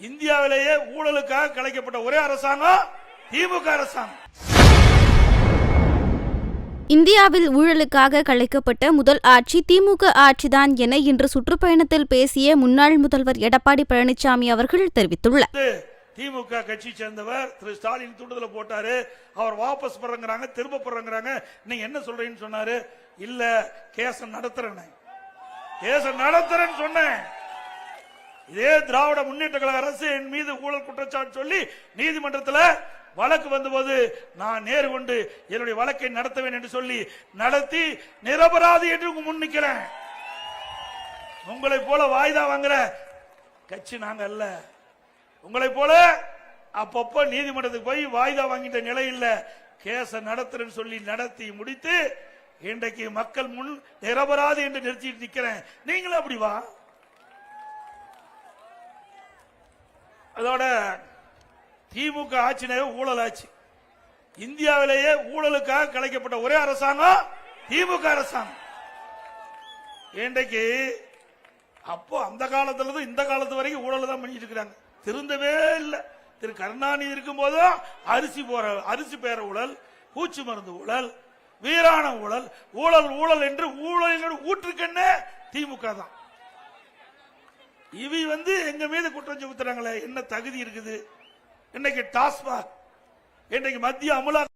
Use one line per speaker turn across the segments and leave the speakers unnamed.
இந்தியாவிலேயே ஊழலுக்காக கலைக்கப்பட்ட ஒரே அரசாங்கம் திமுக அரசாங்கம்.
இந்தியாவில் ஊழலுக்காக கலைக்கப்பட்ட முதல் ஆட்சி திமுக ஆட்சிதான் என இன்று சுற்றுப்பயணத்தில் பேசிய முன்னாள் முதல்வர் எடப்பாடி பழனிசாமி அவர்கள் தெரிவித்துள்ளார்.
திமுக கட்சி சேர்ந்தவர் திரு ஸ்டாலின் தூண்டுதல போட்டாரு, அவர் வாபஸ் பண்றாங்க, திரும்ப பண்றாங்க. நீங்க என்ன சொல்றீங்கன்னு சொன்னாரு. இல்ல கேச நடத்துறேன் சொன்னேன். இதே திராவிட முன்னேற்ற கழக அரசு என் மீது ஊழல் குற்றச்சாட்டு சொல்லி நீதிமன்றத்தில் வழக்கு வந்தபோது நான் நேரு கொண்டு என்னுடைய வழக்கை நடத்துவேன் என்று சொல்லி நடத்தி நிரபராதி என்று முன்னிக்கிறேன். உங்களை போல வாய்தா வாங்குற கட்சி நாங்க அல்ல. உங்களை போல அப்பப்ப நீதிமன்றத்துக்கு போய் வாய்தா வாங்கிட்ட நிலை இல்ல. கேச நடத்துறேன்னு சொல்லி நடத்தி முடித்து இன்றைக்கு மக்கள் முன் நிரபராதி என்று நிறுத்திட்டு நிக்கிறேன். நீங்களும் அப்படி வா. அதோட திமுக ஆட்சினே ஊழல் ஆட்சி. இந்தியாவிலேயே ஊழலுக்காக கலைக்கப்பட்ட ஒரே அரசாங்கம் திமுக அரசாங்கம். இன்றைக்கு அப்போ அந்த காலத்துல இருந்து இந்த காலத்து வரைக்கும் ஊழல் தான் பண்ணிட்டு இருக்காங்க. திருந்தவே இல்லை. திரு கருணாநிதி இருக்கும் போதும் அரிசி பேர ஊழல், பூச்சி மருந்து ஊழல், வீராண ஊழல், ஊழல் ஊழல் என்று ஊழல் ஊற்றுக்கண்ணே திமுக தான். இவை எங்க மீது குற்றம் சுமத்துறாங்களே, என்ன தகுதி இருக்குது? இன்னைக்கு டாஸ்மாக், இன்னைக்கு மத்திய அமலாக்க.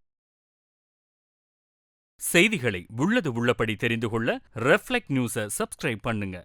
செய்திகளை உள்ளது உள்ளபடி தெரிந்து கொள்ள ரெஃப்ளெக்ட் நியூஸை சப்ஸ்கிரைப் பண்ணுங்க.